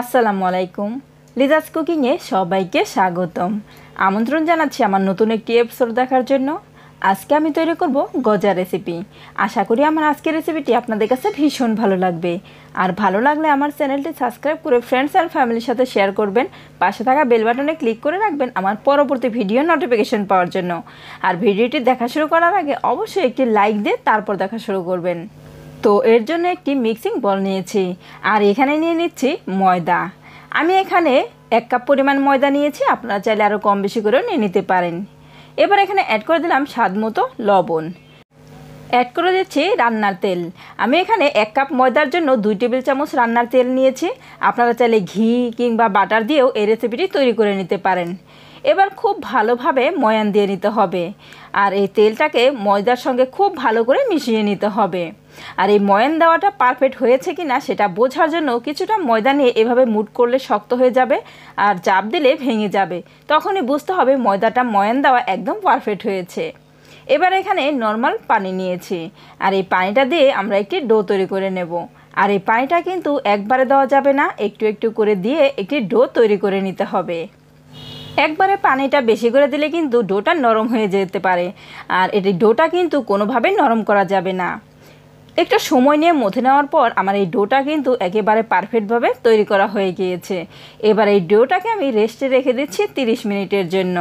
আসসালামু আলাইকুম। লিজাস কুকিংয়ে সবাইকে স্বাগতম। আমন্ত্রণ জানাচ্ছি আমার নতুন একটি এপিসোড দেখার জন্য। আজকে আমি তৈরি করব গজা রেসিপি। আশা করি আমার আজকের রেসিপিটি আপনাদের কাছে ভীষণ ভালো লাগবে। আর ভালো লাগলে আমার চ্যানেলটি সাবস্ক্রাইব করে ফ্রেন্ডস অ্যান্ড ফ্যামিলির সাথে শেয়ার করবেন। পাশে থাকা বেল বাটনে ক্লিক করে রাখবেন আমার পরবর্তী ভিডিও নোটিফিকেশন পাওয়ার জন্য। আর ভিডিওটি দেখা শুরু করার আগে অবশ্যই একটি লাইক দিয়ে তারপর দেখা শুরু করবেন। তো এর জন্য একটি মিক্সিং বল নিয়েছি, আর এখানে নিয়ে নিচ্ছি ময়দা। আমি এখানে 1 কাপ পরিমাণ ময়দা নিয়েছি, আপনারা চাইলে আরও কম বেশি করেও নিয়ে নিতে পারেন। এবার এখানে অ্যাড করে দিলাম স্বাদ মতো লবণ, অ্যাড করে দিচ্ছি রান্নার তেল। আমি এখানে 1 কাপ ময়দার জন্য 2 টেবিল চামচ রান্নার তেল নিয়েছি। আপনারা চাইলে ঘি কিংবা বাটার দিয়েও এই রেসিপিটি তৈরি করে নিতে পারেন। এবার খুব ভালোভাবে ময়ান দিয়ে নিতে হবে, আর এই তেলটাকে ময়দার সঙ্গে খুব ভালো করে মিশিয়ে নিতে হবে। আর এই ময়ান দেওয়াটা পারফেক্ট হয়েছে কি না সেটা বোঝার জন্য কিছুটা ময়দা নিয়ে এভাবে মুট করলে শক্ত হয়ে যাবে, আর চাপ দিলে ভেঙে যাবে। তখনই বুঝতে হবে ময়দাটা ময়ান দেওয়া একদম পারফেক্ট হয়েছে। এবার এখানে নর্মাল পানি নিয়েছি, আর এই পানিটা দিয়ে আমরা একটি ডো তৈরি করে নেব। আর এই পানিটা কিন্তু একবারে দেওয়া যাবে না, একটু একটু করে দিয়ে একটি ডো তৈরি করে নিতে হবে। একবারে পানিটা বেশি করে দিলে কিন্তু ডোটা নরম হয়ে যেতে পারে, আর এই ডোটা কিন্তু কোনোভাবে নরম করা যাবে না। একটু সময় নিয়ে মথে নেওয়ার পর আমার এই ডোটা কিন্তু একেবারে পারফেক্টভাবে তৈরি করা হয়ে গিয়েছে। এবার এই ডোটাকে আমি রেস্টে রেখে দিচ্ছি 30 মিনিটের জন্য।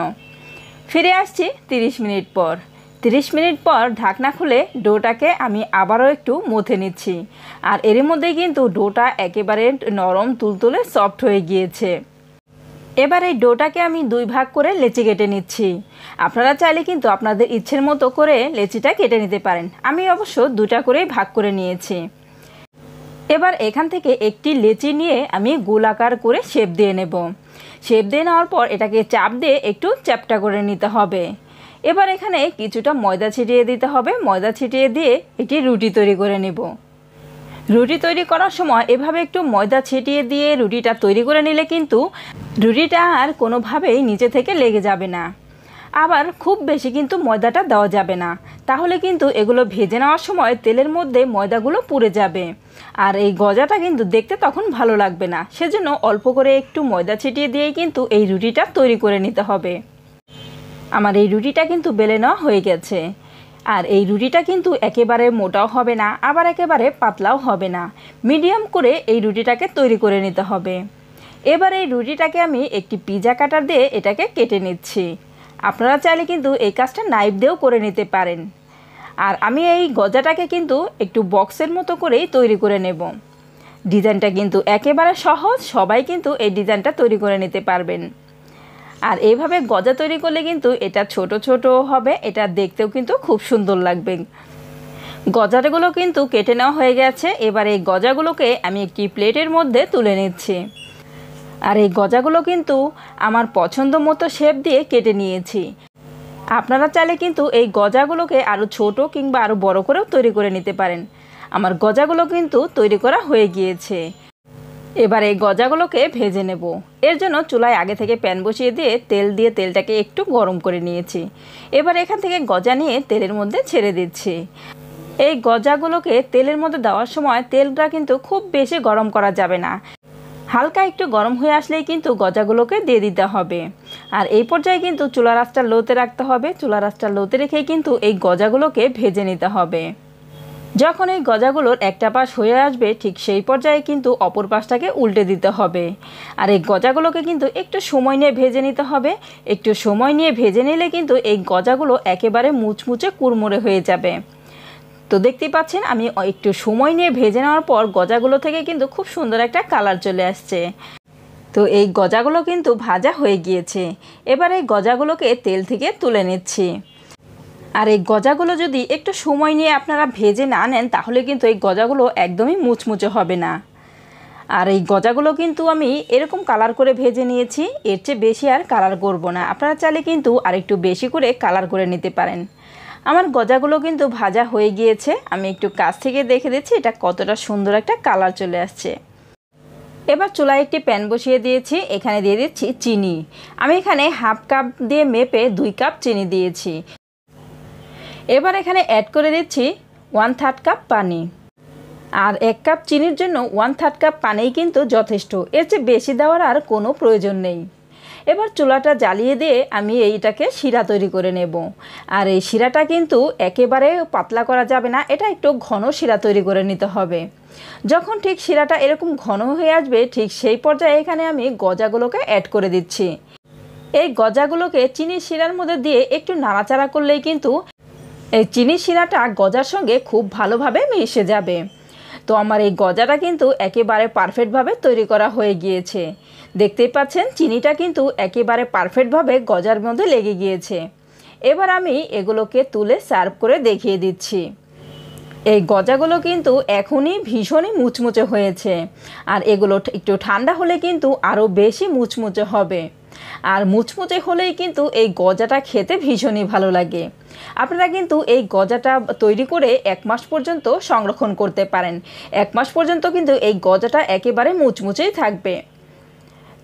ফিরে আসছি 30 মিনিট পর। 30 মিনিট পর ঢাকনা খুলে ডোটাকে আমি আবারও একটু মথে নিচ্ছি, আর এর মধ্যেই কিন্তু ডোটা একেবারে নরম তুলতুলে সফট হয়ে গিয়েছে। এবার এই ডোটাকে আমি 2 ভাগ করে লেচি কেটে নিচ্ছি। আপনারা চাইলে কিন্তু আপনাদের ইচ্ছের মতো করে লেচিটা কেটে নিতে পারেন। আমি অবশ্য 2টা করেই ভাগ করে নিয়েছি। এবার এখান থেকে একটি লেচি নিয়ে আমি গোলাকার করে শেপ দিয়ে নেব। শেপ দিয়ে নেওয়ার পর এটাকে চাপ দিয়ে একটু চ্যাপ্টা করে নিতে হবে। এবার এখানে কিছুটা ময়দা ছিটিয়ে দিতে হবে। ময়দা ছিটিয়ে দিয়ে একটি রুটি তৈরি করে নেব। রুটি তৈরি করার সময় এভাবে একটু ময়দা ছিটিয়ে দিয়ে রুটিটা তৈরি করে নিলে কিন্তু রুটিটা আর কোনোভাবেই নিচে থেকে লেগে যাবে না। আবার খুব বেশি কিন্তু ময়দাটা দেওয়া যাবে না, তাহলে কিন্তু এগুলো ভেজে নেওয়ার সময় তেলের মধ্যে ময়দাগুলো পুড়ে যাবে, আর এই গজাটা কিন্তু দেখতে তখন ভালো লাগবে না। সেজন্য অল্প করে একটু ময়দা ছিটিয়ে দিয়েই কিন্তু এই রুটিটা তৈরি করে নিতে হবে। আমার এই রুটিটা কিন্তু বেলে নেওয়া হয়ে গেছে, আর এই রুটিটা কিন্তু একেবারে মোটাও হবে না, আবার একেবারে পাতলাও হবে না। মিডিয়াম করে এই রুটিটাকে তৈরি করে নিতে হবে। এবার এই রুটিটাকে আমি একটি পিজা কাটার দিয়ে এটাকে কেটে নিচ্ছি। আপনারা চাইলে কিন্তু এই কাজটা নাইফ দিয়েও করে নিতে পারেন। আর আমি এই গজাটাকে কিন্তু একটু বক্সের মতো করেই তৈরি করে নেব। ডিজাইনটা কিন্তু একেবারে সহজ, সবাই কিন্তু এই ডিজাইনটা তৈরি করে নিতে পারবেন। আর এইভাবে গজা তৈরি করলে কিন্তু এটা ছোট ছোট হবে, এটা দেখতেও কিন্তু খুব সুন্দর লাগবে। গজাগুলো কিন্তু কেটে নেওয়া হয়ে গেছে। এবার এই গজাগুলোকে আমি একটি প্লেটের মধ্যে তুলে নিচ্ছি। আর এই গজাগুলো কিন্তু আমার পছন্দ মতো শেপ দিয়ে কেটে নিয়েছি। আপনারা চাইলে কিন্তু এই গজাগুলোকে আরও ছোট কিংবা আরও বড় করেও তৈরি করে নিতে পারেন। আমার গজাগুলো কিন্তু তৈরি করা হয়ে গিয়েছে। এবার এই গজাগুলোকে ভেজে নেব। এর জন্য চুলায় আগে থেকে প্যান বসিয়ে দিয়ে তেল দিয়ে তেলটাকে একটু গরম করে নিয়েছি। এবার এখান থেকে গজা নিয়ে তেলের মধ্যে ছেড়ে দিচ্ছি। এই গজাগুলোকে তেলের মধ্যে দেওয়ার সময় তেলটা কিন্তু খুব বেশি গরম করা যাবে না, হালকা একটু গরম হয়ে আসলেই কিন্তু গজাগুলোকে দিয়ে দিতে হবে। আর এই পর্যায়ে কিন্তু চুলার আঁচটা লোতে রাখতে হবে। চুলার আঁচটা লোতে রেখেই কিন্তু এই গজাগুলোকে ভেজে নিতে হবে। যখন এই গজাগুলোর একটা পাশ হয়ে আসবে ঠিক সেই পর্যায়ে কিন্তু অপর পাশটাকে উল্টে দিতে হবে। আর এই গজাগুলোকে কিন্তু একটু সময় নিয়ে ভেজে নিতে হবে। একটু সময় নিয়ে ভেজে নিলে কিন্তু এই গজাগুলো একেবারে মুচমুচে কুড়মুড়ে হয়ে যাবে। তো দেখতেই পাচ্ছেন আমি একটু সময় নিয়ে ভেজে নেওয়ার পর গজাগুলো থেকে কিন্তু খুব সুন্দর একটা কালার চলে আসছে। তো এই গজাগুলো কিন্তু ভাজা হয়ে গিয়েছে। এবার এই গজাগুলোকে তেল থেকে তুলে নিচ্ছি। আর এই গজাগুলো যদি একটু সময় নিয়ে আপনারা ভেজে না নেন তাহলে কিন্তু এই গজাগুলো একদমই মুচমুচে হবে না। আর এই গজাগুলো কিন্তু আমি এরকম কালার করে ভেজে নিয়েছি, এর চেয়ে বেশি আর কালার করব না। আপনারা চাইলে কিন্তু আর একটু বেশি করে কালার করে নিতে পারেন। আমার গজাগুলো কিন্তু ভাজা হয়ে গিয়েছে। আমি একটু কাছ থেকে দেখে দিচ্ছি এটা কতটা সুন্দর একটা কালার চলে আসছে। এবার চুলায় একটি প্যান বসিয়ে দিয়েছি। এখানে দিয়ে দিচ্ছি চিনি। আমি এখানে হাফ কাপ দিয়ে মেপে 2 কাপ চিনি দিয়েছি। এবার এখানে অ্যাড করে দিচ্ছি 1/3 কাপ পানি। আর 1 কাপ চিনির জন্য 1/3 কাপ পানিই কিন্তু যথেষ্ট, এর চেয়ে বেশি দেওয়ার আর কোনো প্রয়োজন নেই। এবার চুলাটা জ্বালিয়ে দিয়ে আমি এইটাকে শিরা তৈরি করে নেব। আর এই শিরাটা কিন্তু একেবারে পাতলা করা যাবে না, এটা একটু ঘন শিরা তৈরি করে নিতে হবে। যখন ঠিক শিরাটা এরকম ঘন হয়ে আসবে, ঠিক সেই পর্যায়ে এখানে আমি গজাগুলোকে অ্যাড করে দিচ্ছি। এই গজাগুলোকে চিনির শিরার মধ্যে দিয়ে একটু নাড়াচাড়া করলেই কিন্তু এই চিনির শিরাটা গজার সঙ্গে খুব ভালোভাবে মিশে যাবে। তো আমার এই গজাটা কিন্তু একেবারে পারফেক্টভাবে তৈরি করা হয়ে গিয়েছে। দেখতেই পাচ্ছেন চিনিটা কিন্তু একেবারে পারফেক্টভাবে গজার মধ্যে লেগে গিয়েছে। এবার আমি এগুলোকে তুলে সার্ভ করে দেখিয়ে দিচ্ছি। এই গজাগুলো কিন্তু এখনই ভীষণই মুচমুচে হয়েছে, আর এগুলো একটু ঠান্ডা হলে কিন্তু আরও বেশি মুচমুচে হবে। আর মুচমুচে হলেই কিন্তু এই গজাটা খেতে ভীষণই ভালো লাগে। আপনারা কিন্তু এই গজাটা তৈরি করে 1 মাস পর্যন্ত সংরক্ষণ করতে পারেন। 1 মাস পর্যন্ত কিন্তু এই গজাটা একেবারে মুচমুচেই থাকবে।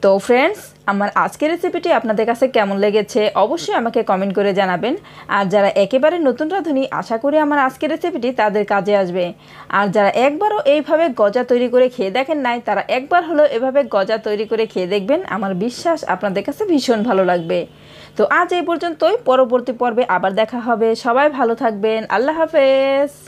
তো ফ্রেন্ডস, আমার আজকের রেসিপিটি আপনাদের কাছে কেমন লেগেছে অবশ্যই আমাকে কমেন্ট করে জানাবেন। আর যারা একেবারে নতুন রাঁধুনি, আশা করি আমার আজকের রেসিপিটি তাদের কাজে আসবে। আর যারা একবারও এইভাবে গজা তৈরি করে খেয়ে দেখেন নাই, তারা একবার হলো এভাবে গজা তৈরি করে খেয়ে দেখবেন। আমার বিশ্বাস আপনাদের কাছে ভীষণ ভালো লাগবে। তো আজ এই পর্যন্তই, পরবর্তী পর্বে আবার দেখা হবে। সবাই ভালো থাকবেন। আল্লাহ হাফেজ।